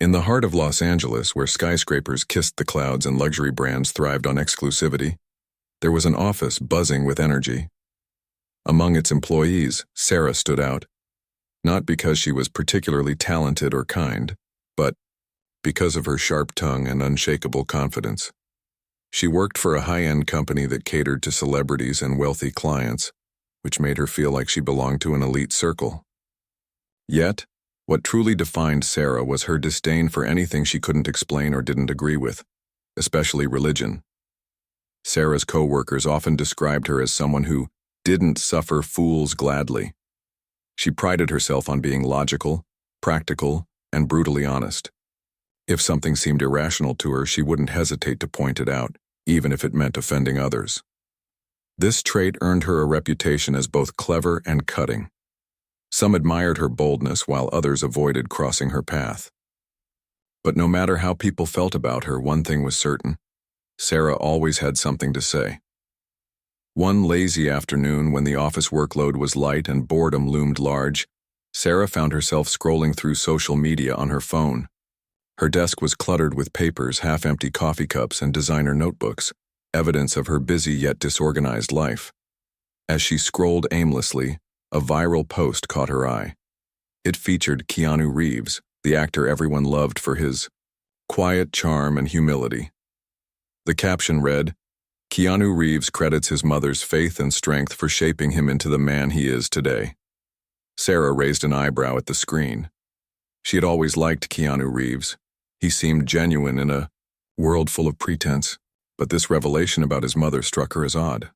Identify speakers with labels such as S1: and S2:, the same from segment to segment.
S1: In the heart of Los Angeles, where skyscrapers kissed the clouds and luxury brands thrived on exclusivity, there was an office buzzing with energy. Among its employees, Sarah stood out, not because she was particularly talented or kind, but because of her sharp tongue and unshakable confidence. She worked for a high-end company that catered to celebrities and wealthy clients, which made her feel like she belonged to an elite circle. Yet, what truly defined Sarah was her disdain for anything she couldn't explain or didn't agree with, especially religion. Sarah's co-workers often described her as someone who didn't suffer fools gladly. She prided herself on being logical, practical, and brutally honest. If something seemed irrational to her, she wouldn't hesitate to point it out, even if it meant offending others. This trait earned her a reputation as both clever and cutting. Some admired her boldness while others avoided crossing her path. But no matter how people felt about her, one thing was certain: Sarah always had something to say. One lazy afternoon, when the office workload was light and boredom loomed large, Sarah found herself scrolling through social media on her phone. Her desk was cluttered with papers, half-empty coffee cups, and designer notebooks, evidence of her busy yet disorganized life. As she scrolled aimlessly, a viral post caught her eye. It featured Keanu Reeves, the actor everyone loved for his quiet charm and humility. The caption read, "Keanu Reeves credits his mother's faith and strength for shaping him into the man he is today." Sarah raised an eyebrow at the screen. She had always liked Keanu Reeves. He seemed genuine in a world full of pretense, but this revelation about his mother struck her as odd.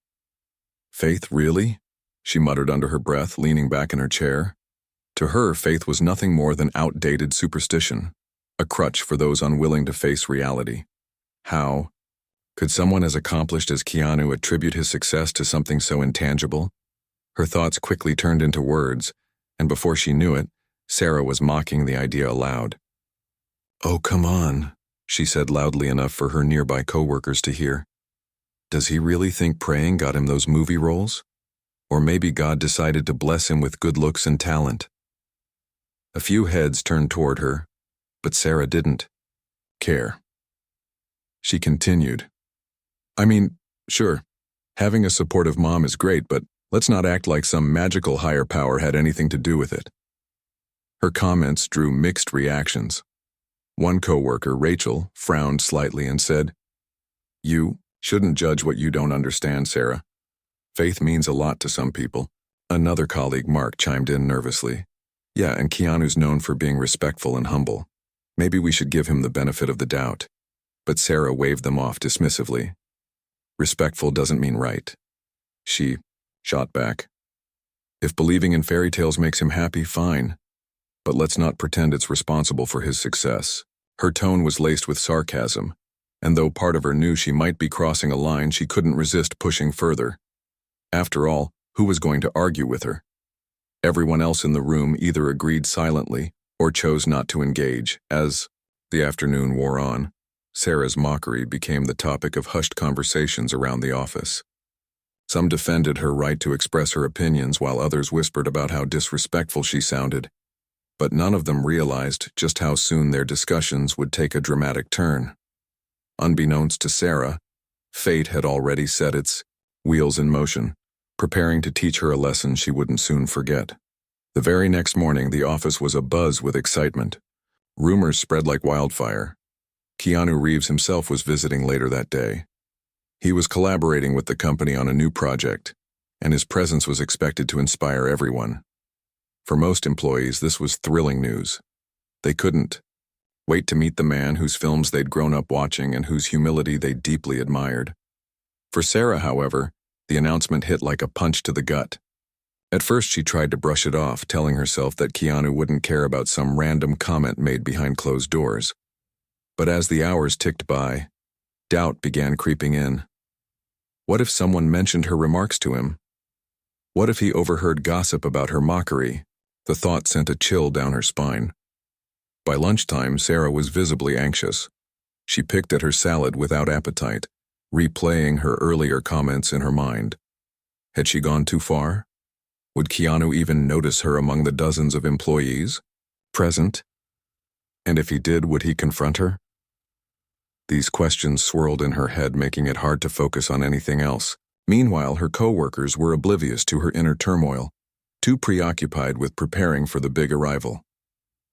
S1: Faith, really? She muttered under her breath, leaning back in her chair. To her, faith was nothing more than outdated superstition, a crutch for those unwilling to face reality. How could someone as accomplished as Keanu attribute his success to something so intangible? Her thoughts quickly turned into words, and before she knew it, Sarah was mocking the idea aloud. "Oh, come on," she said loudly enough for her nearby co-workers to hear. "Does he really think praying got him those movie roles? Or maybe God decided to bless him with good looks and talent." A few heads turned toward her, but Sarah didn't care. She continued, "I mean, sure, having a supportive mom is great, but let's not act like some magical higher power had anything to do with it." Her comments drew mixed reactions. One coworker, Rachel, frowned slightly and said, "You shouldn't judge what you don't understand, Sarah. Faith means a lot to some people." Another colleague, Mark, chimed in nervously. "Yeah, and Keanu's known for being respectful and humble. Maybe we should give him the benefit of the doubt." But Sarah waved them off dismissively. "Respectful doesn't mean right," she shot back. "If believing in fairy tales makes him happy, fine. But let's not pretend it's responsible for his success." Her tone was laced with sarcasm, and though part of her knew she might be crossing a line, she couldn't resist pushing further. After all, who was going to argue with her? Everyone else in the room either agreed silently or chose not to engage. As the afternoon wore on, Sarah's mockery became the topic of hushed conversations around the office. Some defended her right to express her opinions while others whispered about how disrespectful she sounded. But none of them realized just how soon their discussions would take a dramatic turn. Unbeknownst to Sarah, fate had already set its wheels in motion, preparing to teach her a lesson she wouldn't soon forget. The very next morning, the office was abuzz with excitement. Rumors spread like wildfire. Keanu Reeves himself was visiting later that day. He was collaborating with the company on a new project, and his presence was expected to inspire everyone. For most employees, this was thrilling news. They couldn't wait to meet the man whose films they'd grown up watching and whose humility they deeply admired. For Sarah, however, the announcement hit like a punch to the gut. At first, she tried to brush it off, telling herself that Keanu wouldn't care about some random comment made behind closed doors. But as the hours ticked by, doubt began creeping in. What if someone mentioned her remarks to him? What if he overheard gossip about her mockery? The thought sent a chill down her spine. By lunchtime, Sarah was visibly anxious. She picked at her salad without appetite, replaying her earlier comments in her mind. Had she gone too far? Would Keanu even notice her among the dozens of employees present? And if he did, would he confront her? These questions swirled in her head, making it hard to focus on anything else. Meanwhile, her co-workers were oblivious to her inner turmoil, too preoccupied with preparing for the big arrival.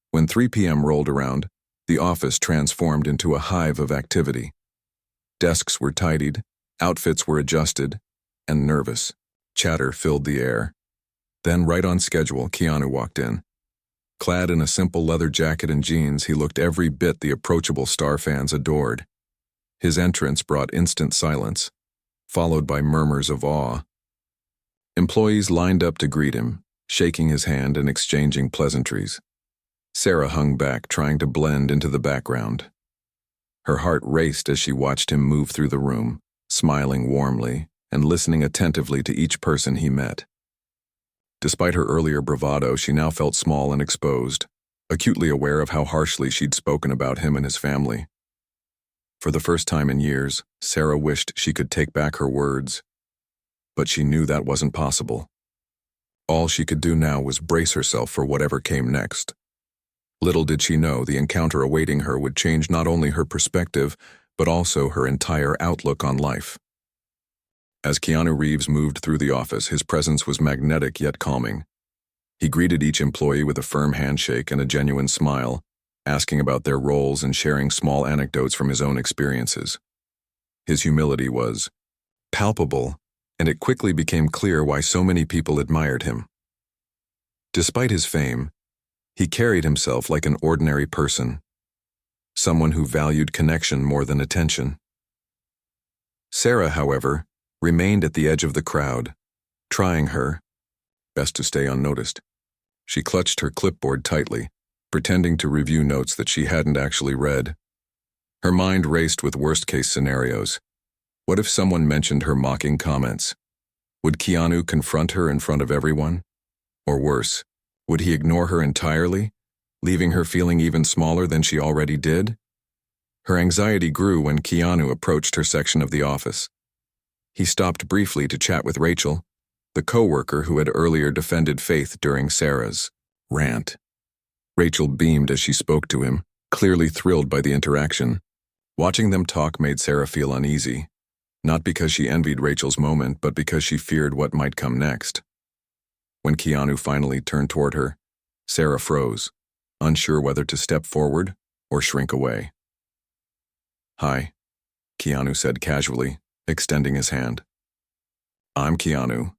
S1: When 3 p.m. rolled around, the office transformed into a hive of activity. Desks were tidied, outfits were adjusted, and nervous chatter filled the air. Then, right on schedule, Keanu walked in. Clad in a simple leather jacket and jeans, he looked every bit the approachable star fans adored. His entrance brought instant silence, followed by murmurs of awe. Employees lined up to greet him, shaking his hand and exchanging pleasantries. Sarah hung back, trying to blend into the background. Her heart raced as she watched him move through the room, smiling warmly and listening attentively to each person he met. Despite her earlier bravado, she now felt small and exposed, acutely aware of how harshly she'd spoken about him and his family. For the first time in years, Sarah wished she could take back her words, but she knew that wasn't possible. All she could do now was brace herself for whatever came next. Little did she know the encounter awaiting her would change not only her perspective, but also her entire outlook on life. As Keanu Reeves moved through the office, his presence was magnetic yet calming. He greeted each employee with a firm handshake and a genuine smile, asking about their roles and sharing small anecdotes from his own experiences. His humility was palpable, and it quickly became clear why so many people admired him. Despite his fame, he carried himself like an ordinary person, someone who valued connection more than attention. Sarah, however, remained at the edge of the crowd, trying her best to stay unnoticed. She clutched her clipboard tightly, pretending to review notes that she hadn't actually read. Her mind raced with worst-case scenarios. What if someone mentioned her mocking comments? Would Keanu confront her in front of everyone? Or worse, would he ignore her entirely, leaving her feeling even smaller than she already did? Her anxiety grew when Keanu approached her section of the office. He stopped briefly to chat with Rachel, the co-worker who had earlier defended Faith during Sarah's rant. Rachel beamed as she spoke to him, clearly thrilled by the interaction. Watching them talk made Sarah feel uneasy, not because she envied Rachel's moment, but because she feared what might come next. When Keanu finally turned toward her, Sarah froze, unsure whether to step forward or shrink away. "Hi," Keanu said casually, extending his hand. "I'm Keanu."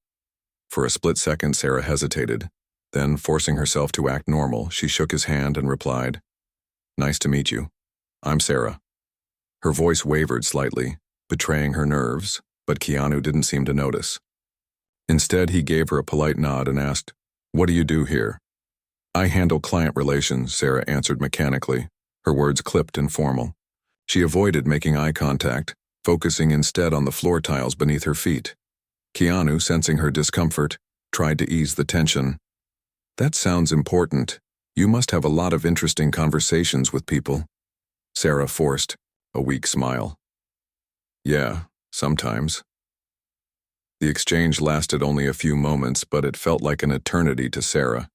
S1: For a split second, Sarah hesitated. Then, forcing herself to act normal, she shook his hand and replied, "Nice to meet you. I'm Sarah." Her voice wavered slightly, betraying her nerves, but Keanu didn't seem to notice. Instead, he gave her a polite nod and asked, "What do you do here?" "I handle client relations," Sarah answered mechanically, her words clipped and formal. She avoided making eye contact, focusing instead on the floor tiles beneath her feet. Keanu, sensing her discomfort, tried to ease the tension. "That sounds important. You must have a lot of interesting conversations with people." Sarah forced a weak smile. "Yeah, sometimes." The exchange lasted only a few moments, but it felt like an eternity to Sarah.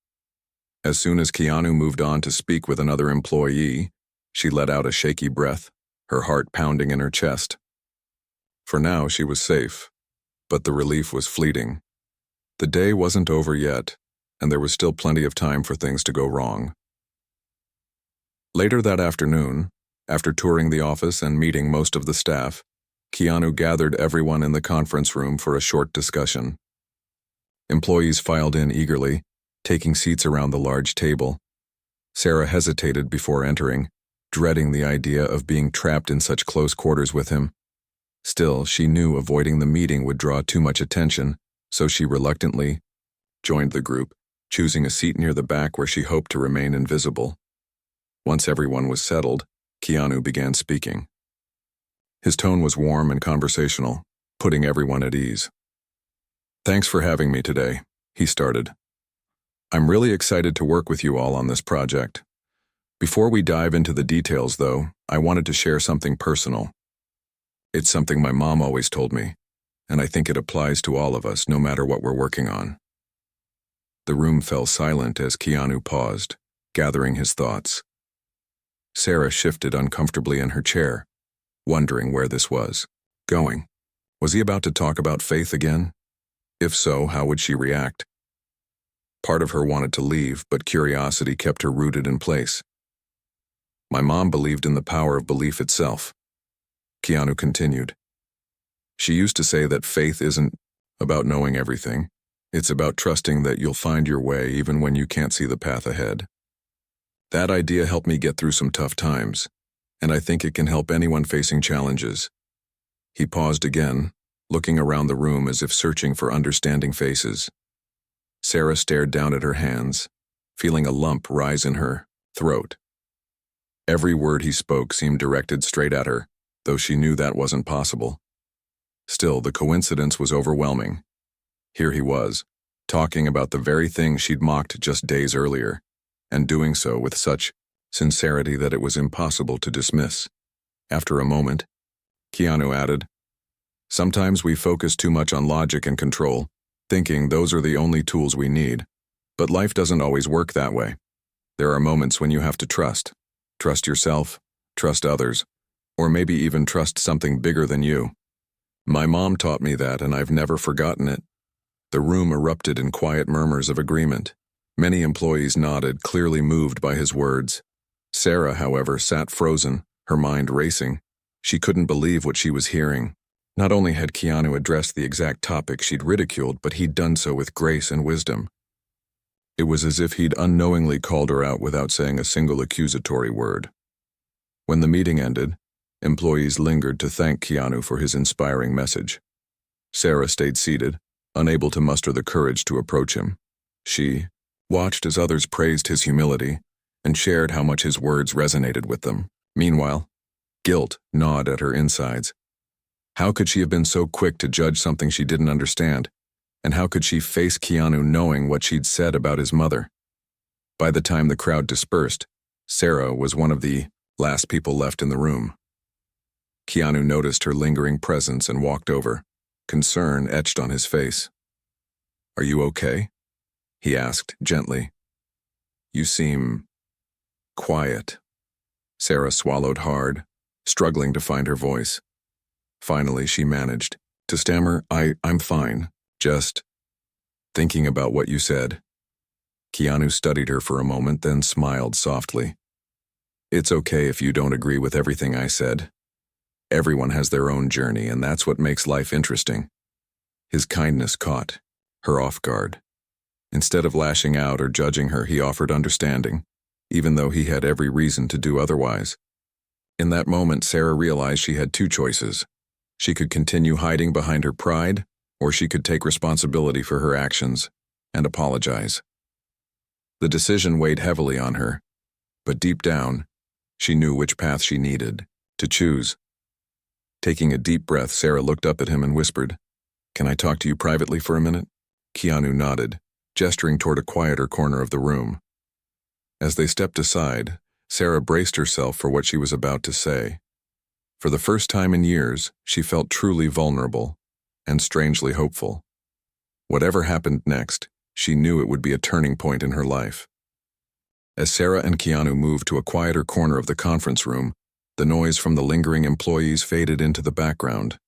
S1: As soon as Keanu moved on to speak with another employee, she let out a shaky breath, her heart pounding in her chest. For now, she was safe, but the relief was fleeting. The day wasn't over yet, and there was still plenty of time for things to go wrong. Later that afternoon, after touring the office and meeting most of the staff, Keanu gathered everyone in the conference room for a short discussion. Employees filed in eagerly, taking seats around the large table. Sarah hesitated before entering, dreading the idea of being trapped in such close quarters with him. Still, she knew avoiding the meeting would draw too much attention, so she reluctantly joined the group, choosing a seat near the back where she hoped to remain invisible. Once everyone was settled, Keanu began speaking. His tone was warm and conversational, putting everyone at ease. "Thanks for having me today," he started. "I'm really excited to work with you all on this project. Before we dive into the details, though, I wanted to share something personal. It's something my mom always told me, and I think it applies to all of us, no matter what we're working on." The room fell silent as Keanu paused, gathering his thoughts. Sarah shifted uncomfortably in her chair, wondering where this was going. Was he about to talk about faith again? If so, how would she react? Part of her wanted to leave, but curiosity kept her rooted in place. My mom believed in the power of belief itself. Keanu continued. She used to say that faith isn't about knowing everything. It's about trusting that you'll find your way even when you can't see the path ahead. That idea helped me get through some tough times, and I think it can help anyone facing challenges. He paused again, looking around the room as if searching for understanding faces. Sarah stared down at her hands, feeling a lump rise in her throat. Every word he spoke seemed directed straight at her, though she knew that wasn't possible. Still, the coincidence was overwhelming. Here he was, talking about the very thing she'd mocked just days earlier, and doing so with such sincerity that it was impossible to dismiss. After a moment, Keanu added, "Sometimes we focus too much on logic and control, thinking those are the only tools we need. But life doesn't always work that way. There are moments when you have to trust. Trust yourself, trust others, or maybe even trust something bigger than you. My mom taught me that, and I've never forgotten it." The room erupted in quiet murmurs of agreement. Many employees nodded, clearly moved by his words. Sarah, however, sat frozen, her mind racing. She couldn't believe what she was hearing. Not only had Keanu addressed the exact topic she'd ridiculed, but he'd done so with grace and wisdom. It was as if he'd unknowingly called her out without saying a single accusatory word. When the meeting ended, employees lingered to thank Keanu for his inspiring message. Sarah stayed seated, unable to muster the courage to approach him. She watched as others praised his humility and shared how much his words resonated with them. Meanwhile, guilt gnawed at her insides. How could she have been so quick to judge something she didn't understand? And how could she face Keanu knowing what she'd said about his mother? By the time the crowd dispersed, Sarah was one of the last people left in the room. Keanu noticed her lingering presence and walked over, concern etched on his face. "Are you okay?" he asked gently. "You seem quiet." Sarah swallowed hard, struggling to find her voice. Finally, she managed to stammer, I'm fine, just thinking about what you said." Keanu studied her for a moment, then smiled softly. "It's okay if you don't agree with everything I said. Everyone has their own journey, and that's what makes life interesting." His kindness caught her off guard. Instead of lashing out or judging her, he offered understanding, even though he had every reason to do otherwise. In that moment, Sarah realized she had two choices. She could continue hiding behind her pride, or she could take responsibility for her actions and apologize. The decision weighed heavily on her, but deep down, she knew which path she needed to choose. Taking a deep breath, Sarah looked up at him and whispered, "Can I talk to you privately for a minute?" Keanu nodded, gesturing toward a quieter corner of the room. As they stepped aside, Sarah braced herself for what she was about to say. For the first time in years, she felt truly vulnerable and strangely hopeful. Whatever happened next, she knew it would be a turning point in her life. As Sarah and Keanu moved to a quieter corner of the conference room, the noise from the lingering employees faded into the background.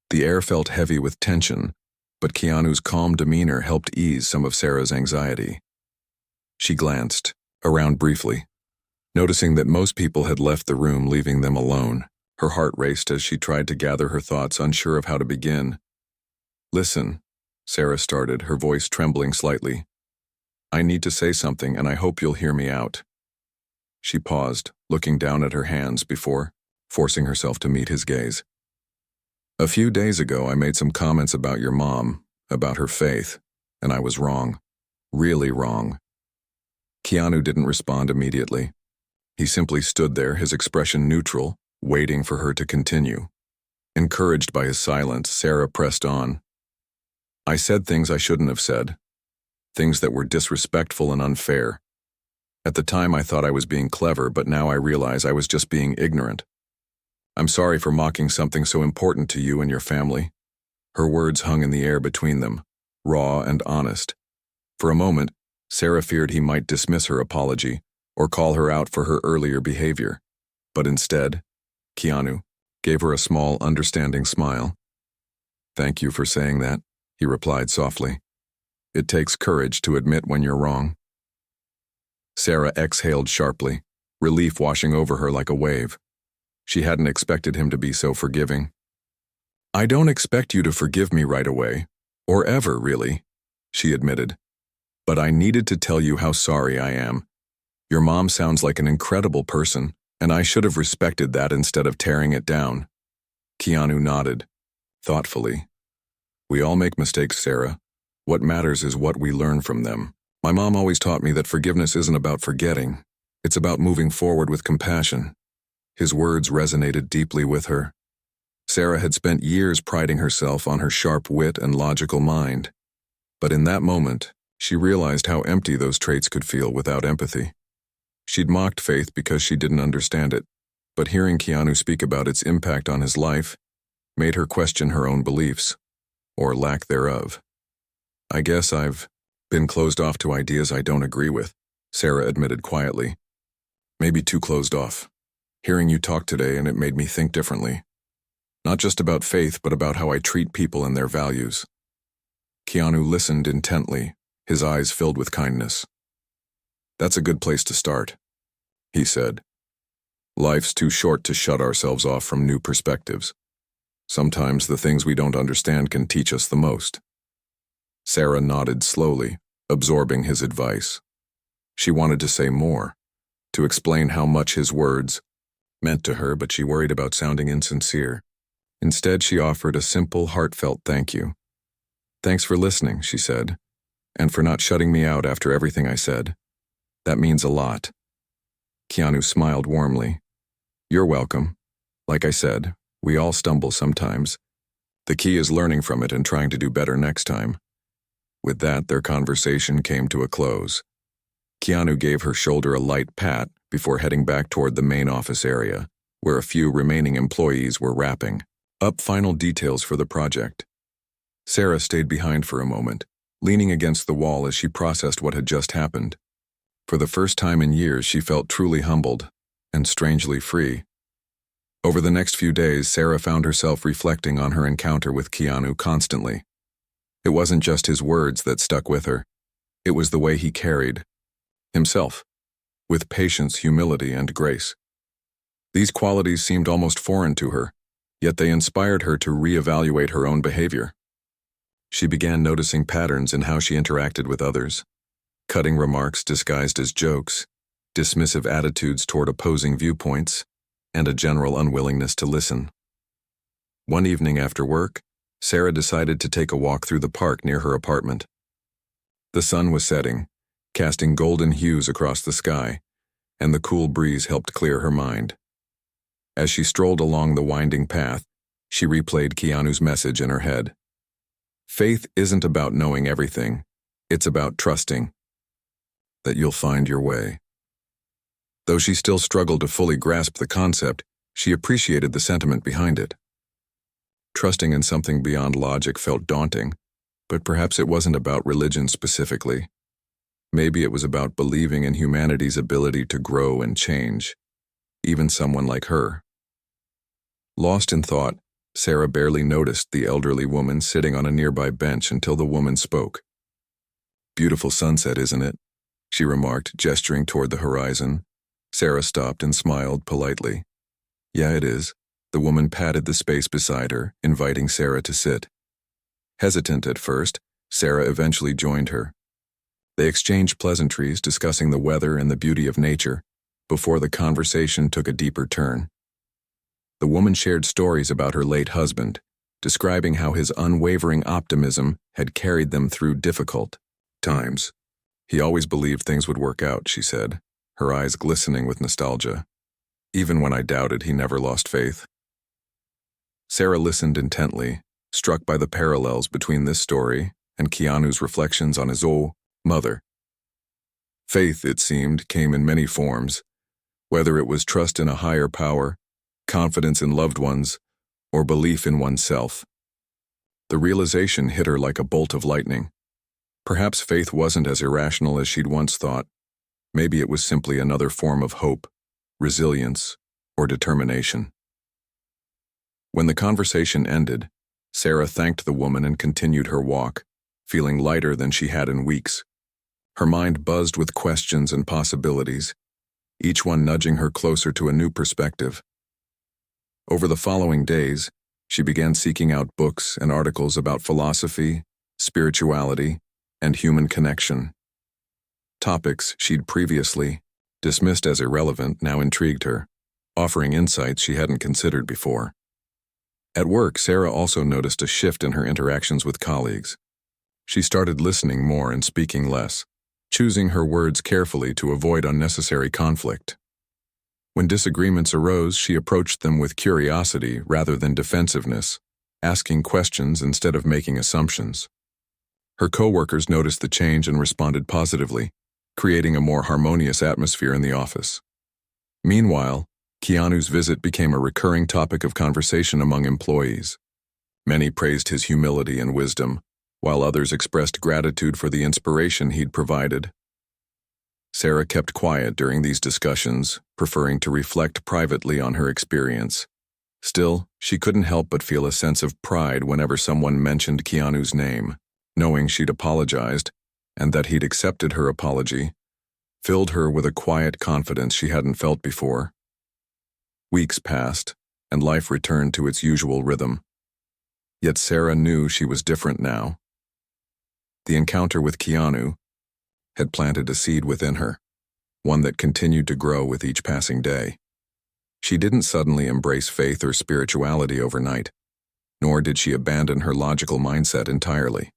S1: The air felt heavy with tension, but Keanu's calm demeanor helped ease some of Sarah's anxiety. She glanced around briefly, noticing that most people had left the room, leaving them alone. Her heart raced as she tried to gather her thoughts, unsure of how to begin. "Listen," Sarah started, her voice trembling slightly. "I need to say something, and I hope you'll hear me out." She paused, looking down at her hands before forcing herself to meet his gaze. "A few days ago, I made some comments about your mom, about her faith, and I was wrong. Really wrong." Keanu didn't respond immediately. He simply stood there, his expression neutral, waiting for her to continue. Encouraged by his silence, Sarah pressed on. "I said things I shouldn't have said. Things that were disrespectful and unfair. At the time I thought I was being clever, but now I realize I was just being ignorant. I'm sorry for mocking something so important to you and your family." Her words hung in the air between them, raw and honest. For a moment, Sarah feared he might dismiss her apology, or call her out for her earlier behavior. But instead, Keanu gave her a small, understanding smile. "Thank you for saying that," he replied softly. "It takes courage to admit when you're wrong." Sarah exhaled sharply, relief washing over her like a wave. She hadn't expected him to be so forgiving. "I don't expect you to forgive me right away, or ever, really," she admitted. "But I needed to tell you how sorry I am. Your mom sounds like an incredible person, and I should have respected that instead of tearing it down." Keanu nodded, thoughtfully. "We all make mistakes, Sarah. What matters is what we learn from them. My mom always taught me that forgiveness isn't about forgetting. It's about moving forward with compassion." His words resonated deeply with her. Sarah had spent years priding herself on her sharp wit and logical mind. But in that moment, she realized how empty those traits could feel without empathy. She'd mocked faith because she didn't understand it, but hearing Keanu speak about its impact on his life made her question her own beliefs, or lack thereof. "I guess I've been closed off to ideas I don't agree with," Sarah admitted quietly. "Maybe too closed off. Hearing you talk today, and it made me think differently. Not just about faith, but about how I treat people and their values." Keanu listened intently, his eyes filled with kindness. "That's a good place to start," he said. "Life's too short to shut ourselves off from new perspectives. Sometimes the things we don't understand can teach us the most." Sarah nodded slowly, absorbing his advice. She wanted to say more, to explain how much his words meant to her, but she worried about sounding insincere. Instead, she offered a simple, heartfelt thank you. "Thanks for listening," she said, "and for not shutting me out after everything I said. That means a lot." Keanu smiled warmly. "You're welcome. Like I said, we all stumble sometimes. The key is learning from it and trying to do better next time." With that, their conversation came to a close. Keanu gave her shoulder a light pat before heading back toward the main office area, where a few remaining employees were wrapping up final details for the project. Sarah stayed behind for a moment, leaning against the wall as she processed what had just happened. For the first time in years, she felt truly humbled and strangely free. Over the next few days, Sarah found herself reflecting on her encounter with Keanu constantly. It wasn't just his words that stuck with her. It was the way he carried himself, with patience, humility, and grace. These qualities seemed almost foreign to her, yet they inspired her to reevaluate her own behavior. She began noticing patterns in how she interacted with others: cutting remarks disguised as jokes, dismissive attitudes toward opposing viewpoints, and a general unwillingness to listen. One evening after work, Sarah decided to take a walk through the park near her apartment. The sun was setting, casting golden hues across the sky, and the cool breeze helped clear her mind. As she strolled along the winding path, she replayed Keanu's message in her head. Faith isn't about knowing everything, it's about trusting that you'll find your way. Though she still struggled to fully grasp the concept, she appreciated the sentiment behind it. Trusting in something beyond logic felt daunting, but perhaps it wasn't about religion specifically. Maybe it was about believing in humanity's ability to grow and change, even someone like her. Lost in thought, Sarah barely noticed the elderly woman sitting on a nearby bench until the woman spoke. "Beautiful sunset, isn't it?" she remarked, gesturing toward the horizon. Sarah stopped and smiled politely. "Yeah, it is." The woman patted the space beside her, inviting Sarah to sit. Hesitant at first, Sarah eventually joined her. They exchanged pleasantries, discussing the weather and the beauty of nature, before the conversation took a deeper turn. The woman shared stories about her late husband, describing how his unwavering optimism had carried them through difficult times. "He always believed things would work out," she said, her eyes glistening with nostalgia. "Even when I doubted, he never lost faith." Sarah listened intently, struck by the parallels between this story and Keanu's reflections on his old mother. Faith, it seemed, came in many forms, whether it was trust in a higher power, confidence in loved ones, or belief in oneself. The realization hit her like a bolt of lightning. Perhaps faith wasn't as irrational as she'd once thought. Maybe it was simply another form of hope, resilience, or determination. When the conversation ended, Sarah thanked the woman and continued her walk, feeling lighter than she had in weeks. Her mind buzzed with questions and possibilities, each one nudging her closer to a new perspective. Over the following days, she began seeking out books and articles about philosophy, spirituality, and human connection. Topics she'd previously dismissed as irrelevant now intrigued her, offering insights she hadn't considered before. At work, Sarah also noticed a shift in her interactions with colleagues. She started listening more and speaking less, choosing her words carefully to avoid unnecessary conflict. When disagreements arose, she approached them with curiosity rather than defensiveness, asking questions instead of making assumptions. Her coworkers noticed the change and responded positively, creating a more harmonious atmosphere in the office. Meanwhile, Keanu's visit became a recurring topic of conversation among employees. Many praised his humility and wisdom, while others expressed gratitude for the inspiration he'd provided. Sarah kept quiet during these discussions, preferring to reflect privately on her experience. Still, she couldn't help but feel a sense of pride whenever someone mentioned Keanu's name. Knowing she'd apologized, and that he'd accepted her apology, filled her with a quiet confidence she hadn't felt before. Weeks passed, and life returned to its usual rhythm. Yet Sarah knew she was different now. The encounter with Keanu had planted a seed within her, one that continued to grow with each passing day. She didn't suddenly embrace faith or spirituality overnight, nor did she abandon her logical mindset entirely.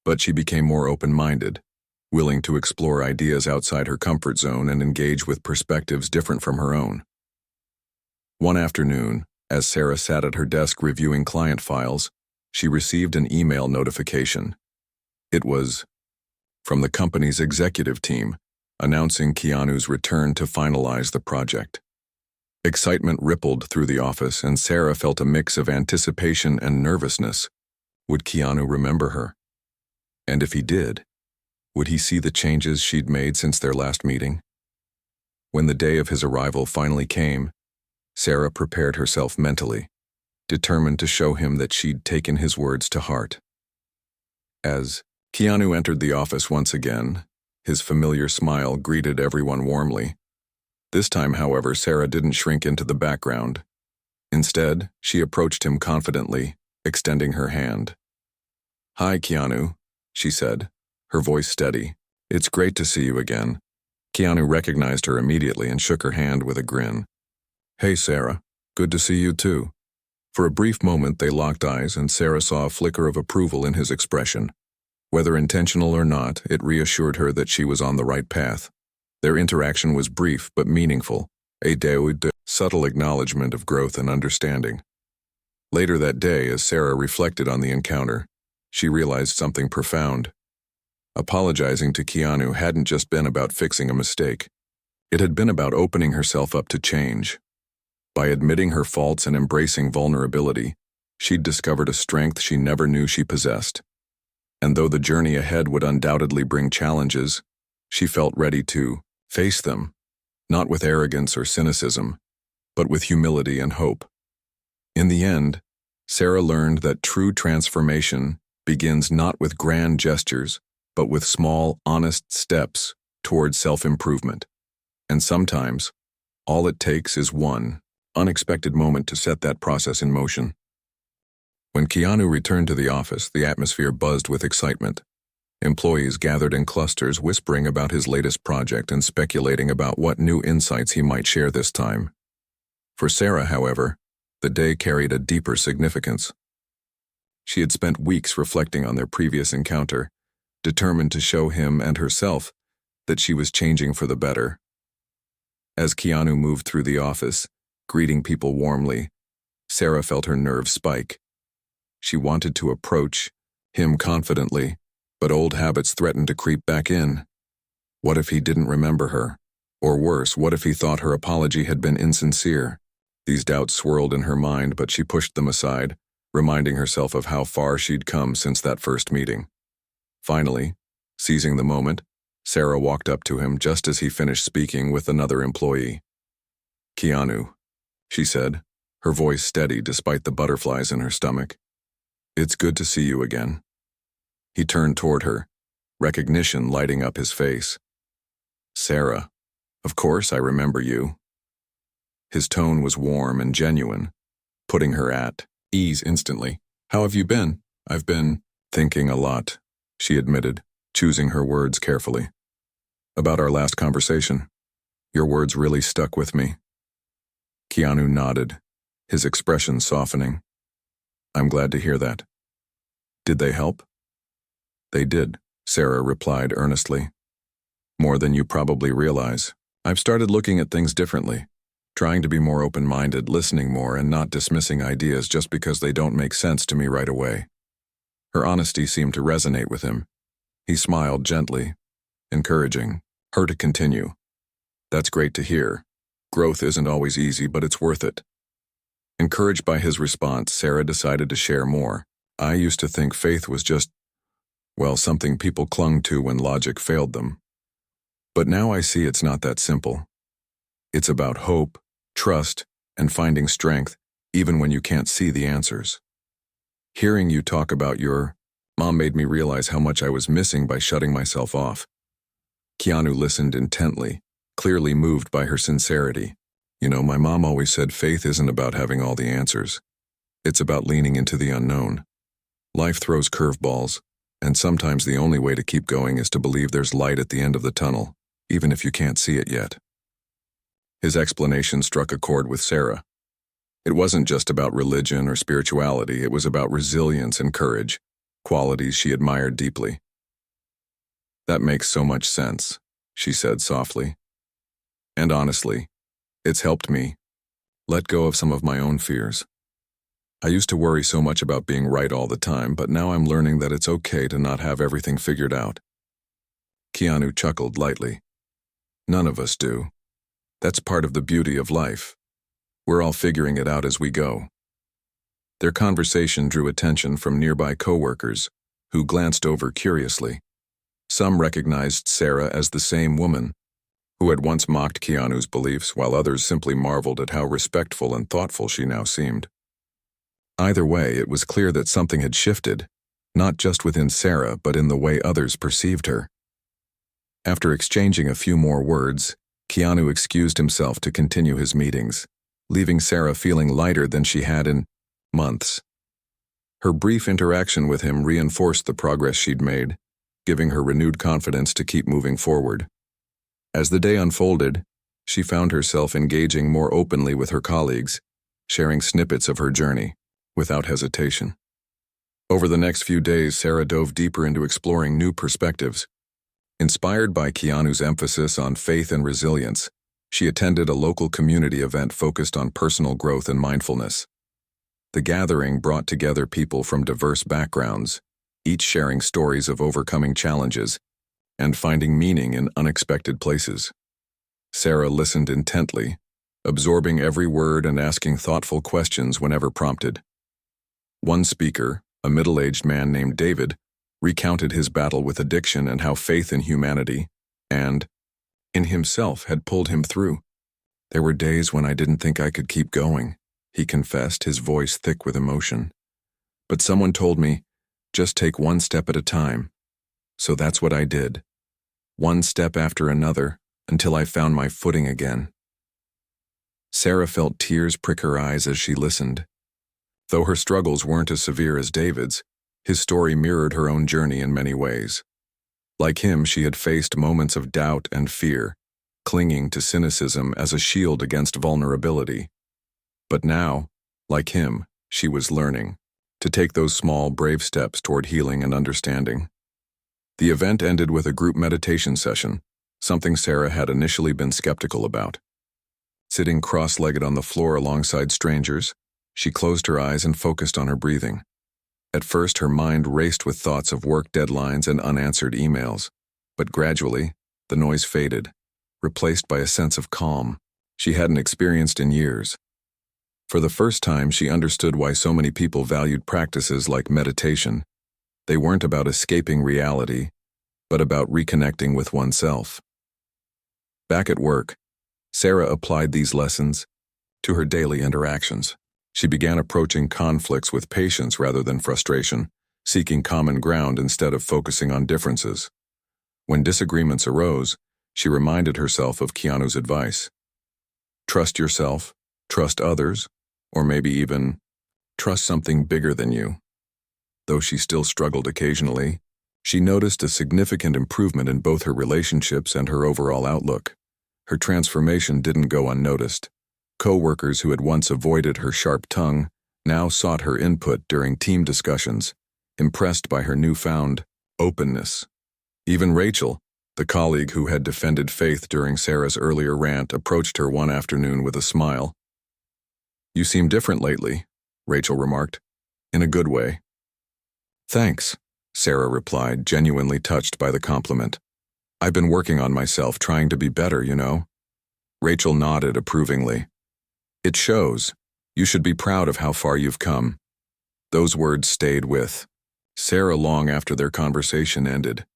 S1: But she became more open-minded, willing to explore ideas outside her comfort zone and engage with perspectives different from her own. One afternoon, as Sarah sat at her desk reviewing client files, she received an email notification. It was from the company's executive team, announcing Keanu's return to finalize the project. Excitement rippled through the office, and Sarah felt a mix of anticipation and nervousness. Would Keanu remember her? And if he did, would he see the changes she'd made since their last meeting? When the day of his arrival finally came, Sarah prepared herself mentally, determined to show him that she'd taken his words to heart. As Keanu entered the office once again, his familiar smile greeted everyone warmly. This time, however, Sarah didn't shrink into the background. Instead, she approached him confidently, extending her hand. "Hi, Keanu," she said, her voice steady. "It's great to see you again." Keanu recognized her immediately and shook her hand with a grin. "Hey, Sarah. Good to see you too." For a brief moment, they locked eyes, and Sarah saw a flicker of approval in his expression. Whether intentional or not, it reassured her that she was on the right path. Their interaction was brief but meaningful, a subtle acknowledgement of growth and understanding. Later that day, as Sarah reflected on the encounter, she realized something profound. Apologizing to Keanu hadn't just been about fixing a mistake. It had been about opening herself up to change. By admitting her faults and embracing vulnerability, she'd discovered a strength she never knew she possessed. And though the journey ahead would undoubtedly bring challenges, she felt ready to face them, not with arrogance or cynicism, but with humility and hope. In the end, Sarah learned that true transformation begins not with grand gestures, but with small, honest steps toward self-improvement. And sometimes, all it takes is one unexpected moment to set that process in motion. When Keanu returned to the office, the atmosphere buzzed with excitement. Employees gathered in clusters, whispering about his latest project and speculating about what new insights he might share this time. For Sarah, however, the day carried a deeper significance. She had spent weeks reflecting on their previous encounter, determined to show him and herself that she was changing for the better. As Keanu moved through the office, greeting people warmly, Sarah felt her nerves spike. She wanted to approach him confidently, but old habits threatened to creep back in. What if he didn't remember her? Or worse, what if he thought her apology had been insincere? These doubts swirled in her mind, but she pushed them aside, reminding herself of how far she'd come since that first meeting. Finally, seizing the moment, Sarah walked up to him just as he finished speaking with another employee. "Keanu," she said, her voice steady despite the butterflies in her stomach. "It's good to see you again." He turned toward her, recognition lighting up his face. "Sarah, of course I remember you." His tone was warm and genuine, putting her at ease instantly. "How have you been?" "I've been thinking a lot," she admitted, choosing her words carefully. "About our last conversation. Your words really stuck with me." Keanu nodded, his expression softening. "I'm glad to hear that. Did they help?" "They did," Sarah replied earnestly. "More than you probably realize. I've started looking at things differently, trying to be more open-minded, listening more, and not dismissing ideas just because they don't make sense to me right away." Her honesty seemed to resonate with him. He smiled gently, encouraging her to continue. "That's great to hear. Growth isn't always easy, but it's worth it." Encouraged by his response, Sarah decided to share more. "I used to think faith was just, well, something people clung to when logic failed them. But now I see it's not that simple. It's about hope, trust, and finding strength, even when you can't see the answers. Hearing you talk about your mom made me realize how much I was missing by shutting myself off." Keanu listened intently, clearly moved by her sincerity. "You know, my mom always said faith isn't about having all the answers. It's about leaning into the unknown. Life throws curveballs, and sometimes the only way to keep going is to believe there's light at the end of the tunnel, even if you can't see it yet." His explanation struck a chord with Sarah. It wasn't just about religion or spirituality, it was about resilience and courage, qualities she admired deeply. "That makes so much sense," she said softly. "And honestly, it's helped me let go of some of my own fears. I used to worry so much about being right all the time, but now I'm learning that it's okay to not have everything figured out." Keanu chuckled lightly. "None of us do. That's part of the beauty of life. We're all figuring it out as we go." Their conversation drew attention from nearby coworkers, who glanced over curiously. Some recognized Sarah as the same woman who had once mocked Keanu's beliefs, while others simply marveled at how respectful and thoughtful she now seemed. Either way, it was clear that something had shifted, not just within Sarah, but in the way others perceived her. After exchanging a few more words, Keanu excused himself to continue his meetings, leaving Sarah feeling lighter than she had in months. Her brief interaction with him reinforced the progress she'd made, giving her renewed confidence to keep moving forward. As the day unfolded, she found herself engaging more openly with her colleagues, sharing snippets of her journey, without hesitation. Over the next few days, Sarah dove deeper into exploring new perspectives. Inspired by Keanu's emphasis on faith and resilience, she attended a local community event focused on personal growth and mindfulness. The gathering brought together people from diverse backgrounds, each sharing stories of overcoming challenges and finding meaning in unexpected places. Sarah listened intently, absorbing every word and asking thoughtful questions whenever prompted. One speaker, a middle-aged man named David, recounted his battle with addiction and how faith in humanity and in himself had pulled him through. "There were days when I didn't think I could keep going," he confessed, his voice thick with emotion. "But someone told me, just take one step at a time. So that's what I did. One step after another, until I found my footing again." Sarah felt tears prick her eyes as she listened. Though her struggles weren't as severe as David's, his story mirrored her own journey in many ways. Like him, she had faced moments of doubt and fear, clinging to cynicism as a shield against vulnerability. But now, like him, she was learning to take those small, brave steps toward healing and understanding. The event ended with a group meditation session, something Sarah had initially been skeptical about. Sitting cross-legged on the floor alongside strangers, she closed her eyes and focused on her breathing. At first, her mind raced with thoughts of work deadlines and unanswered emails, but gradually, the noise faded, replaced by a sense of calm she hadn't experienced in years. For the first time, she understood why so many people valued practices like meditation. They weren't about escaping reality, but about reconnecting with oneself. Back at work, Sarah applied these lessons to her daily interactions. She began approaching conflicts with patience rather than frustration, seeking common ground instead of focusing on differences. When disagreements arose, she reminded herself of Keanu's advice. Trust yourself, trust others, or maybe even trust something bigger than you. Though she still struggled occasionally, she noticed a significant improvement in both her relationships and her overall outlook. Her transformation didn't go unnoticed. Co-workers who had once avoided her sharp tongue now sought her input during team discussions, impressed by her newfound openness. Even Rachel, the colleague who had defended Faith during Sarah's earlier rant, approached her one afternoon with a smile. "You seem different lately," Rachel remarked, in a good way. "Thanks," Sarah replied, genuinely touched by the compliment. "I've been working on myself, trying to be better, you know." Rachel nodded approvingly. "It shows. You should be proud of how far you've come." Those words stayed with Sarah long after their conversation ended.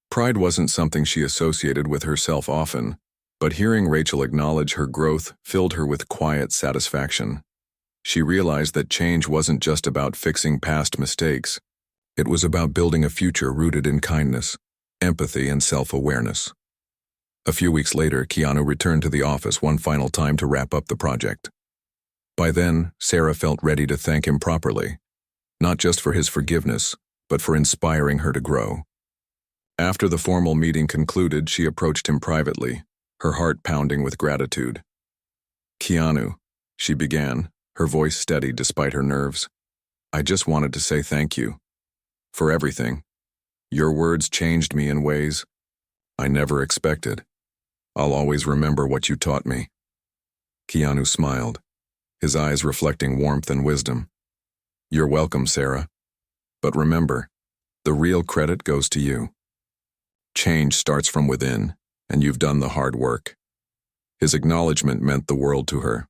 S1: Pride wasn't something she associated with herself often, but hearing Rachel acknowledge her growth filled her with quiet satisfaction. She realized that change wasn't just about fixing past mistakes. It was about building a future rooted in kindness, empathy, and self-awareness. A few weeks later, Keanu returned to the office one final time to wrap up the project. By then, Sarah felt ready to thank him properly, not just for his forgiveness, but for inspiring her to grow. After the formal meeting concluded, she approached him privately, her heart pounding with gratitude. "Keanu," she began, her voice steady despite her nerves, "I just wanted to say thank you. For everything. Your words changed me in ways I never expected. I'll always remember what you taught me." Keanu smiled, his eyes reflecting warmth and wisdom. "You're welcome, Sarah. But remember, the real credit goes to you. Change starts from within, and you've done the hard work." His acknowledgement meant the world to her.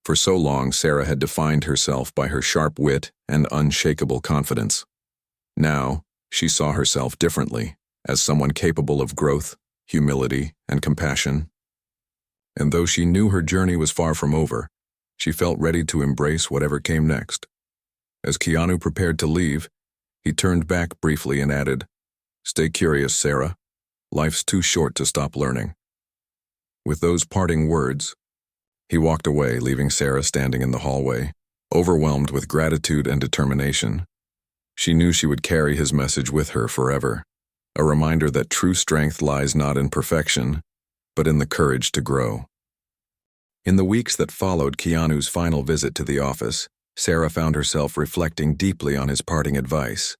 S1: For so long, Sarah had defined herself by her sharp wit and unshakable confidence. Now, she saw herself differently, as someone capable of growth, humility, and compassion. And though she knew her journey was far from over, she felt ready to embrace whatever came next. As Keanu prepared to leave, he turned back briefly and added, "Stay curious, Sarah. Life's too short to stop learning." With those parting words, he walked away, leaving Sarah standing in the hallway, overwhelmed with gratitude and determination. She knew she would carry his message with her forever, a reminder that true strength lies not in perfection, but in the courage to grow. In the weeks that followed Keanu's final visit to the office, Sarah found herself reflecting deeply on his parting advice.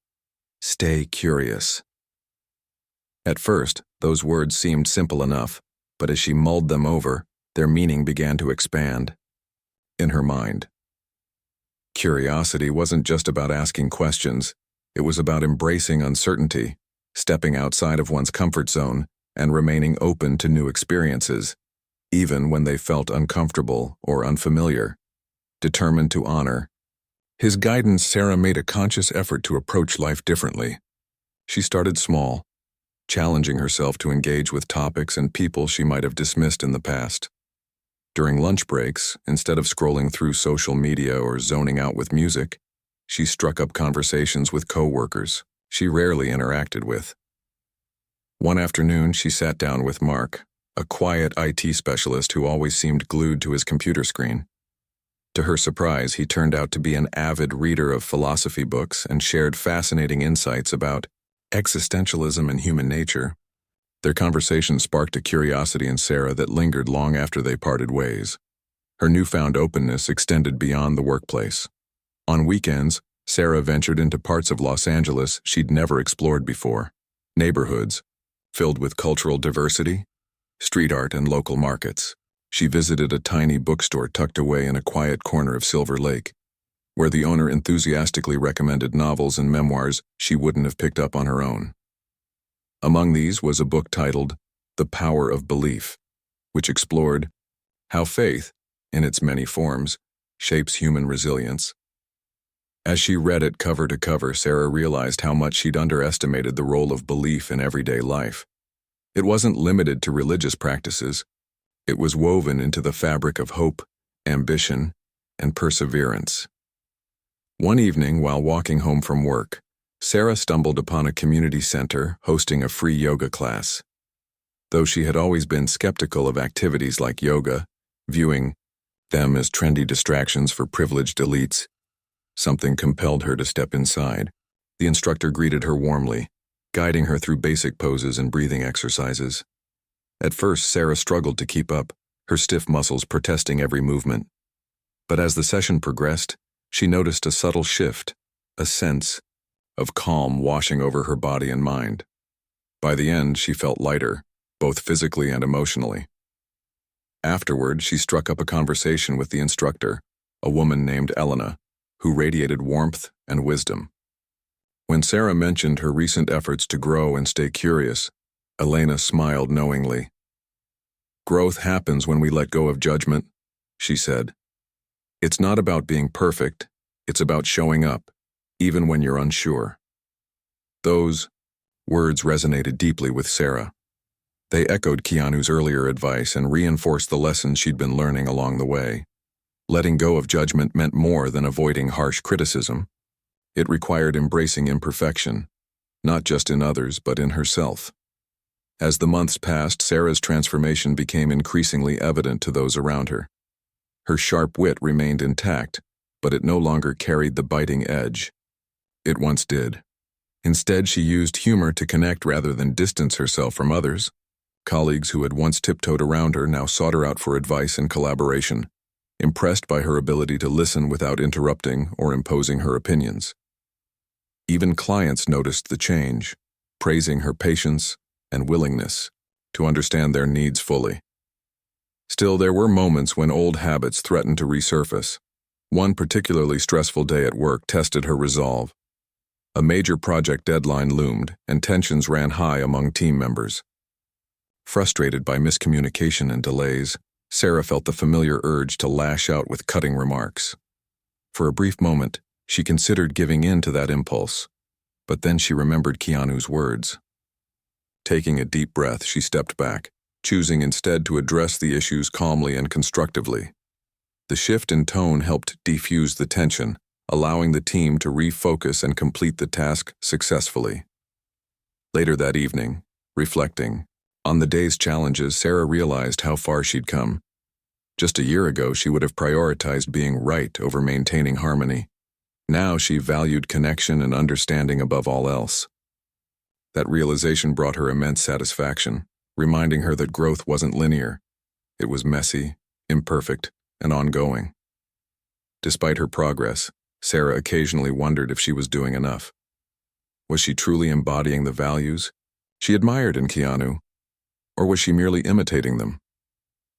S1: Stay curious. At first, those words seemed simple enough, but as she mulled them over, their meaning began to expand. In her mind, curiosity wasn't just about asking questions, it was about embracing uncertainty, stepping outside of one's comfort zone, and remaining open to new experiences, even when they felt uncomfortable or unfamiliar. Determined to honor his guidance, Sarah made a conscious effort to approach life differently. She started small, challenging herself to engage with topics and people she might have dismissed in the past. During lunch breaks, instead of scrolling through social media or zoning out with music, she struck up conversations with co-workers she rarely interacted with. One afternoon, she sat down with Mark, a quiet IT specialist who always seemed glued to his computer screen. To her surprise, he turned out to be an avid reader of philosophy books and shared fascinating insights about existentialism and human nature. Their conversation sparked a curiosity in Sarah that lingered long after they parted ways. Her newfound openness extended beyond the workplace. On weekends, Sarah ventured into parts of Los Angeles she'd never explored before. Neighborhoods filled with cultural diversity, street art, and local markets. She visited a tiny bookstore tucked away in a quiet corner of Silver Lake, where the owner enthusiastically recommended novels and memoirs she wouldn't have picked up on her own. Among these was a book titled The Power of Belief, which explored how faith, in its many forms, shapes human resilience. As she read it cover to cover, Sarah realized how much she'd underestimated the role of belief in everyday life. It wasn't limited to religious practices. It was woven into the fabric of hope, ambition, and perseverance. One evening, while walking home from work, Sarah stumbled upon a community center hosting a free yoga class. Though she had always been skeptical of activities like yoga, viewing them as trendy distractions for privileged elites, something compelled her to step inside. The instructor greeted her warmly, guiding her through basic poses and breathing exercises. At first, Sarah struggled to keep up, her stiff muscles protesting every movement. But as the session progressed, she noticed a subtle shift, a sense of calm washing over her body and mind. By the end, she felt lighter, both physically and emotionally. Afterward, she struck up a conversation with the instructor, a woman named Elena, who radiated warmth and wisdom. When Sarah mentioned her recent efforts to grow and stay curious, Elena smiled knowingly. "Growth happens when we let go of judgment," she said. "It's not about being perfect, it's about showing up, even when you're unsure." Those words resonated deeply with Sarah. They echoed Keanu's earlier advice and reinforced the lessons she'd been learning along the way. Letting go of judgment meant more than avoiding harsh criticism. It required embracing imperfection, not just in others, but in herself. As the months passed, Sarah's transformation became increasingly evident to those around her. Her sharp wit remained intact, but it no longer carried the biting edge it once did. Instead, she used humor to connect rather than distance herself from others. Colleagues who had once tiptoed around her now sought her out for advice and collaboration, impressed by her ability to listen without interrupting or imposing her opinions. Even clients noticed the change, praising her patience and willingness to understand their needs fully. Still, there were moments when old habits threatened to resurface. One particularly stressful day at work tested her resolve. A major project deadline loomed, and tensions ran high among team members. Frustrated by miscommunication and delays, Sarah felt the familiar urge to lash out with cutting remarks. For a brief moment, she considered giving in to that impulse, but then she remembered Keanu's words. Taking a deep breath, she stepped back, choosing instead to address the issues calmly and constructively. The shift in tone helped defuse the tension, allowing the team to refocus and complete the task successfully. Later that evening, reflecting on the day's challenges, Sarah realized how far she'd come. Just a year ago, she would have prioritized being right over maintaining harmony. Now she valued connection and understanding above all else. That realization brought her immense satisfaction, reminding her that growth wasn't linear. It was messy, imperfect, and ongoing. Despite her progress, Sarah occasionally wondered if she was doing enough. Was she truly embodying the values she admired in Keanu, or was she merely imitating them?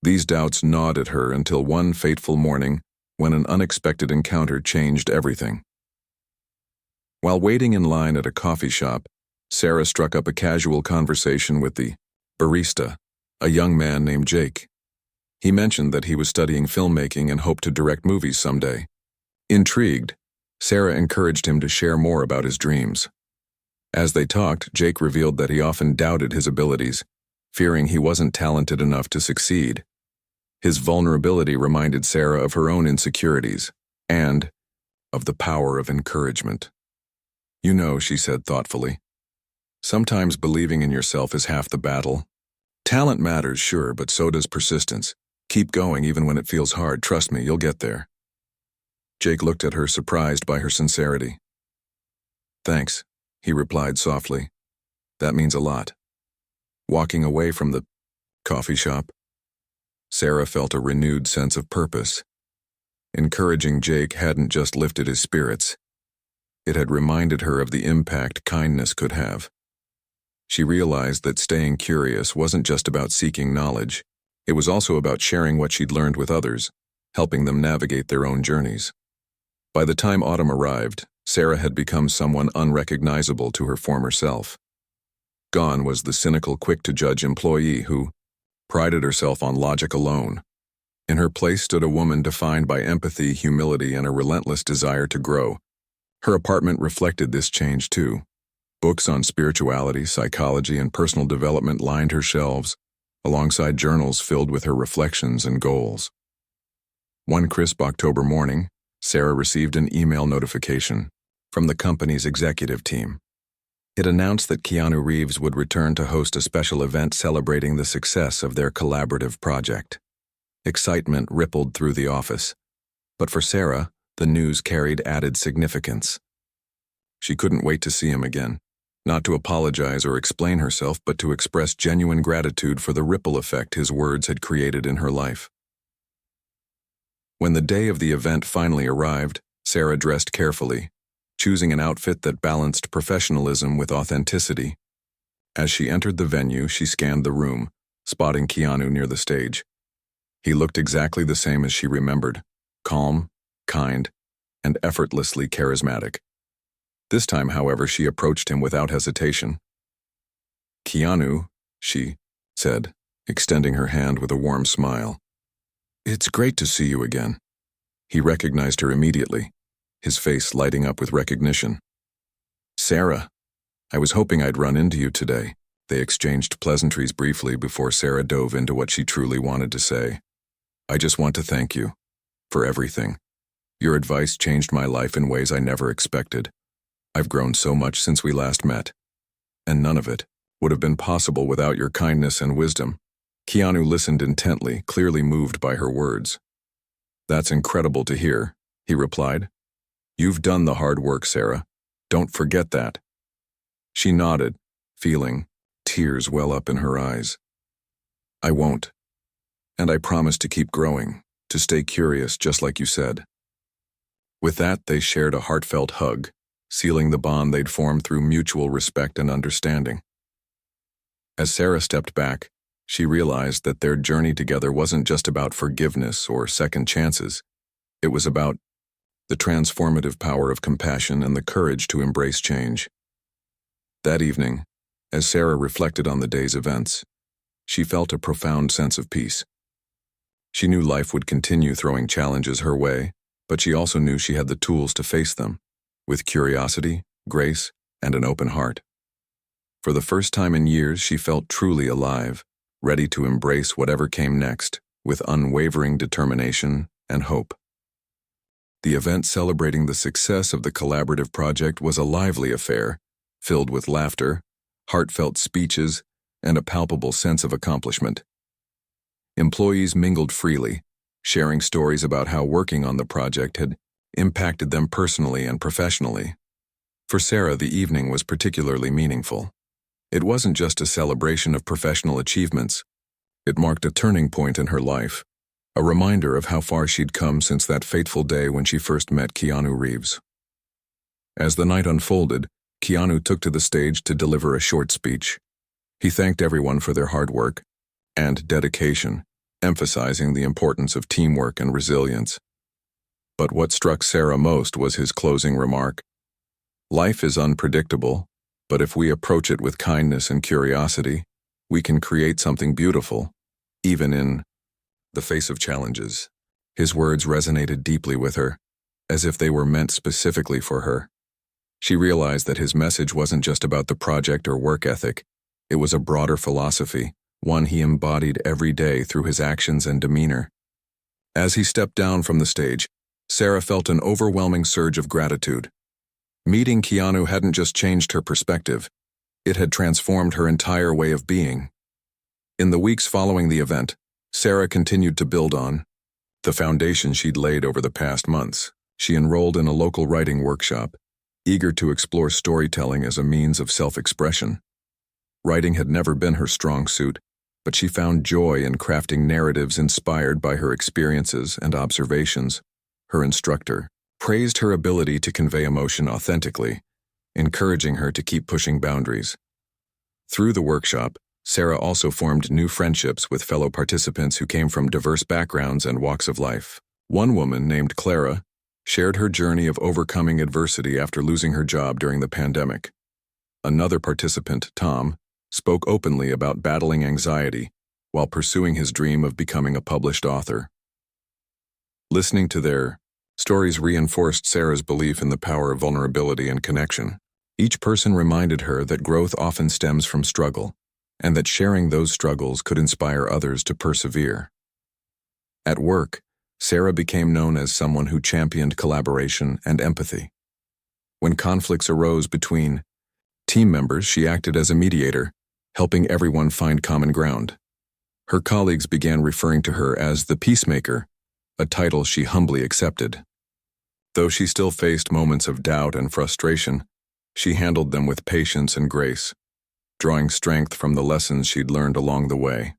S1: These doubts gnawed at her until one fateful morning when an unexpected encounter changed everything. While waiting in line at a coffee shop, Sarah struck up a casual conversation with the barista, a young man named Jake. He mentioned that he was studying filmmaking and hoped to direct movies someday. Intrigued, Sarah encouraged him to share more about his dreams. As they talked, Jake revealed that he often doubted his abilities, fearing he wasn't talented enough to succeed. His vulnerability reminded Sarah of her own insecurities and of the power of encouragement. "You know," she said thoughtfully, "sometimes believing in yourself is half the battle. Talent matters, sure, but so does persistence. Keep going even when it feels hard. Trust me, you'll get there." Jake looked at her, surprised by her sincerity. "Thanks," he replied softly. "That means a lot." Walking away from the coffee shop, Sarah felt a renewed sense of purpose. Encouraging Jake hadn't just lifted his spirits. It had reminded her of the impact kindness could have. She realized that staying curious wasn't just about seeking knowledge. It was also about sharing what she'd learned with others, helping them navigate their own journeys. By the time autumn arrived, Sarah had become someone unrecognizable to her former self. Gone was the cynical, quick-to-judge employee who prided herself on logic alone. In her place stood a woman defined by empathy, humility, and a relentless desire to grow, Her apartment reflected this change too. Books on spirituality, psychology, and personal development lined her shelves, alongside journals filled with her reflections and goals. One crisp October morning, Sarah received an email notification from the company's executive team. It announced that Keanu Reeves would return to host a special event celebrating the success of their collaborative project. Excitement rippled through the office, but for Sarah, the news carried added significance. She couldn't wait to see him again, not to apologize or explain herself, but to express genuine gratitude for the ripple effect his words had created in her life. When the day of the event finally arrived, Sarah dressed carefully, choosing an outfit that balanced professionalism with authenticity. As she entered the venue, she scanned the room, spotting Keanu near the stage. He looked exactly the same as she remembered, calm, kind, and effortlessly charismatic. This time, however, she approached him without hesitation. "Keanu," she said, extending her hand with a warm smile. "It's great to see you again." He recognized her immediately, his face lighting up with recognition. "Sarah, I was hoping I'd run into you today." They exchanged pleasantries briefly before Sarah dove into what she truly wanted to say. "I just want to thank you for everything. Your advice changed my life in ways I never expected. I've grown so much since we last met, and none of it would have been possible without your kindness and wisdom." Keanu listened intently, clearly moved by her words. "That's incredible to hear," he replied. "You've done the hard work, Sarah. Don't forget that." She nodded, feeling tears well up in her eyes. "I won't. And I promise to keep growing, to stay curious just like you said." With that, they shared a heartfelt hug, sealing the bond they'd formed through mutual respect and understanding. As Sarah stepped back, she realized that their journey together wasn't just about forgiveness or second chances. It was about the transformative power of compassion and the courage to embrace change. That evening, as Sarah reflected on the day's events, she felt a profound sense of peace. She knew life would continue throwing challenges her way, but she also knew she had the tools to face them, with curiosity, grace, and an open heart. For the first time in years, she felt truly alive, ready to embrace whatever came next, with unwavering determination and hope. The event celebrating the success of the collaborative project was a lively affair, filled with laughter, heartfelt speeches, and a palpable sense of accomplishment. Employees mingled freely, sharing stories about how working on the project had impacted them personally and professionally. For Sarah, the evening was particularly meaningful. It wasn't just a celebration of professional achievements. It marked a turning point in her life, a reminder of how far she'd come since that fateful day when she first met Keanu Reeves. As the night unfolded, Keanu took to the stage to deliver a short speech. He thanked everyone for their hard work and dedication, emphasizing the importance of teamwork and resilience. But what struck Sarah most was his closing remark. "Life is unpredictable, but if we approach it with kindness and curiosity, we can create something beautiful, even in the face of challenges." His words resonated deeply with her, as if they were meant specifically for her. She realized that his message wasn't just about the project or work ethic. It was a broader philosophy, one he embodied every day through his actions and demeanor. As he stepped down from the stage, Sarah felt an overwhelming surge of gratitude. Meeting Keanu hadn't just changed her perspective, it had transformed her entire way of being. In the weeks following the event, Sarah continued to build on the foundation she'd laid over the past months. She enrolled in a local writing workshop, eager to explore storytelling as a means of self-expression. Writing had never been her strong suit, but she found joy in crafting narratives inspired by her experiences and observations. Her instructor praised her ability to convey emotion authentically, encouraging her to keep pushing boundaries. Through the workshop, Sarah also formed new friendships with fellow participants who came from diverse backgrounds and walks of life. One woman, named Clara, shared her journey of overcoming adversity after losing her job during the pandemic. Another participant, Tom, spoke openly about battling anxiety while pursuing his dream of becoming a published author. Listening to their Stories reinforced Sarah's belief in the power of vulnerability and connection. Each person reminded her that growth often stems from struggle, and that sharing those struggles could inspire others to persevere. At work, Sarah became known as someone who championed collaboration and empathy. When conflicts arose between team members, she acted as a mediator, helping everyone find common ground. Her colleagues began referring to her as the peacemaker, a title she humbly accepted. Though she still faced moments of doubt and frustration, she handled them with patience and grace, drawing strength from the lessons she'd learned along the way.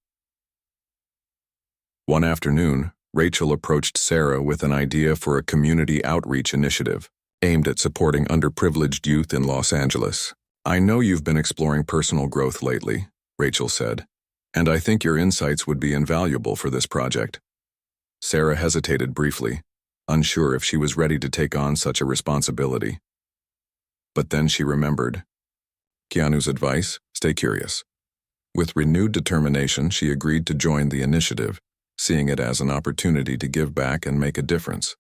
S1: One afternoon, Rachel approached Sarah with an idea for a community outreach initiative aimed at supporting underprivileged youth in Los Angeles. "I know you've been exploring personal growth lately," Rachel said, "and I think your insights would be invaluable for this project." Sarah hesitated briefly, unsure if she was ready to take on such a responsibility. But then she remembered Keanu's advice: stay curious. With renewed determination, she agreed to join the initiative, seeing it as an opportunity to give back and make a difference.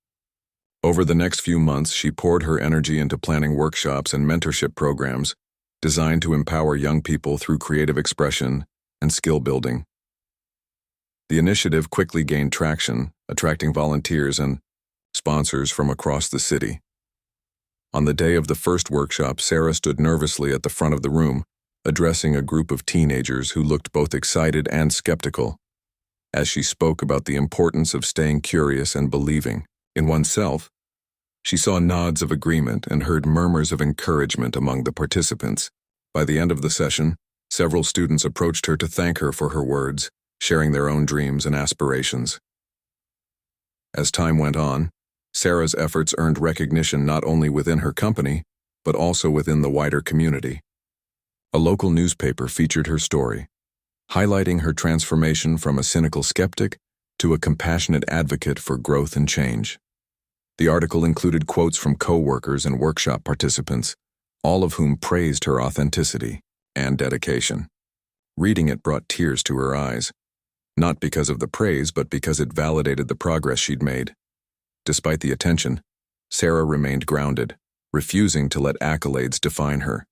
S1: Over the next few months, she poured her energy into planning workshops and mentorship programs designed to empower young people through creative expression and skill building. The initiative quickly gained traction, attracting volunteers and sponsors from across the city. On the day of the first workshop, Sarah stood nervously at the front of the room, addressing a group of teenagers who looked both excited and skeptical. As she spoke about the importance of staying curious and believing in oneself, she saw nods of agreement and heard murmurs of encouragement among the participants. By the end of the session, several students approached her to thank her for her words, sharing their own dreams and aspirations. As time went on, Sarah's efforts earned recognition not only within her company, but also within the wider community. A local newspaper featured her story, highlighting her transformation from a cynical skeptic to a compassionate advocate for growth and change. The article included quotes from co-workers and workshop participants, all of whom praised her authenticity and dedication. Reading it brought tears to her eyes, not because of the praise, but because it validated the progress she'd made. Despite the attention, Sarah remained grounded, refusing to let accolades define her.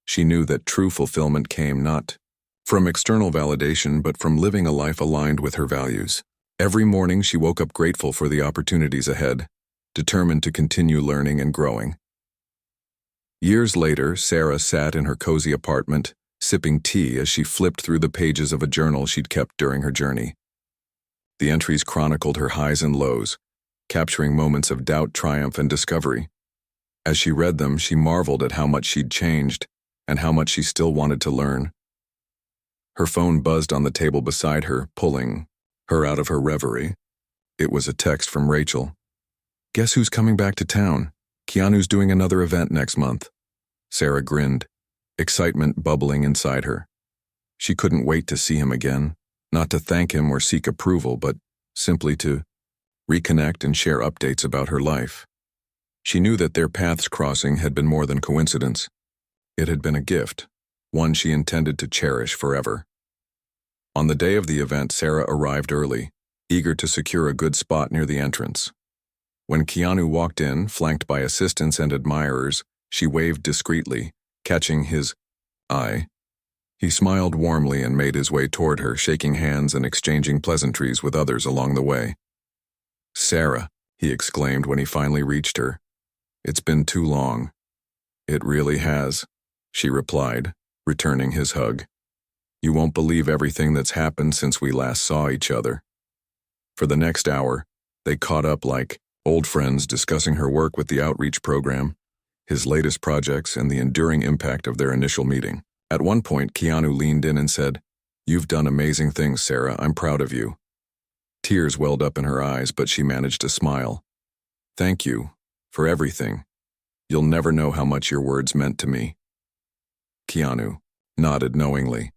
S1: She knew that true fulfillment came not from external validation, but from living a life aligned with her values. Every morning she woke up grateful for the opportunities ahead, determined to continue learning and growing. Years later, Sarah sat in her cozy apartment, sipping tea as she flipped through the pages of a journal she'd kept during her journey. The entries chronicled her highs and lows, capturing moments of doubt, triumph, and discovery. As she read them, she marveled at how much she'd changed and how much she still wanted to learn. Her phone buzzed on the table beside her, pulling her out of her reverie. It was a text from Rachel. "Guess who's coming back to town? Keanu's doing another event next month." Sarah grinned, excitement bubbling inside her. She couldn't wait to see him again, not to thank him or seek approval, but simply to reconnect and share updates about her life. She knew that their paths crossing had been more than coincidence. It had been a gift, one she intended to cherish forever. On the day of the event, Sarah arrived early, eager to secure a good spot near the entrance. When Keanu walked in, flanked by assistants and admirers, she waved discreetly, catching his eye. He smiled warmly and made his way toward her, shaking hands and exchanging pleasantries with others along the way. "Sarah," he exclaimed when he finally reached her. "It's been too long." "It really has," she replied, returning his hug. "You won't believe everything that's happened since we last saw each other." For the next hour, they caught up like old friends, discussing her work with the outreach program, his latest projects, and the enduring impact of their initial meeting. At one point, Keanu leaned in and said, "You've done amazing things, Sarah. I'm proud of you." Tears welled up in her eyes, but she managed to smile. "Thank you for everything. You'll never know how much your words meant to me." Keanu nodded knowingly.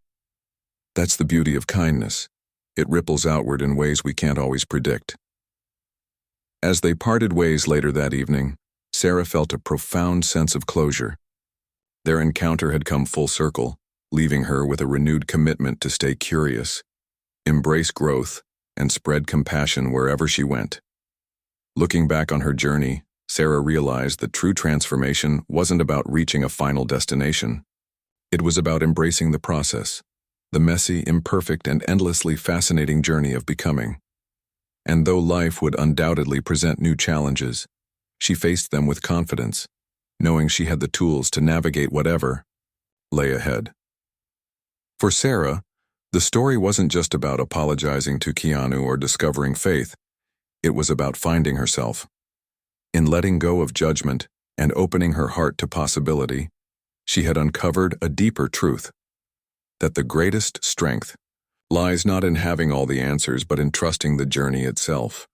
S1: That's the beauty of kindness. It ripples outward in ways we can't always predict. As they parted ways later that evening, Sarah felt a profound sense of closure. Their encounter had come full circle, leaving her with a renewed commitment to stay curious, embrace growth, and spread compassion wherever she went. Looking back on her journey, Sarah realized that true transformation wasn't about reaching a final destination. It was about embracing the process, the messy, imperfect, and endlessly fascinating journey of becoming. And though life would undoubtedly present new challenges, she faced them with confidence, knowing she had the tools to navigate whatever lay ahead. For Sarah, the story wasn't just about apologizing to Keanu or discovering faith. It was about finding herself. In letting go of judgment and opening her heart to possibility, she had uncovered a deeper truth: that the greatest strength lies not in having all the answers but in trusting the journey itself.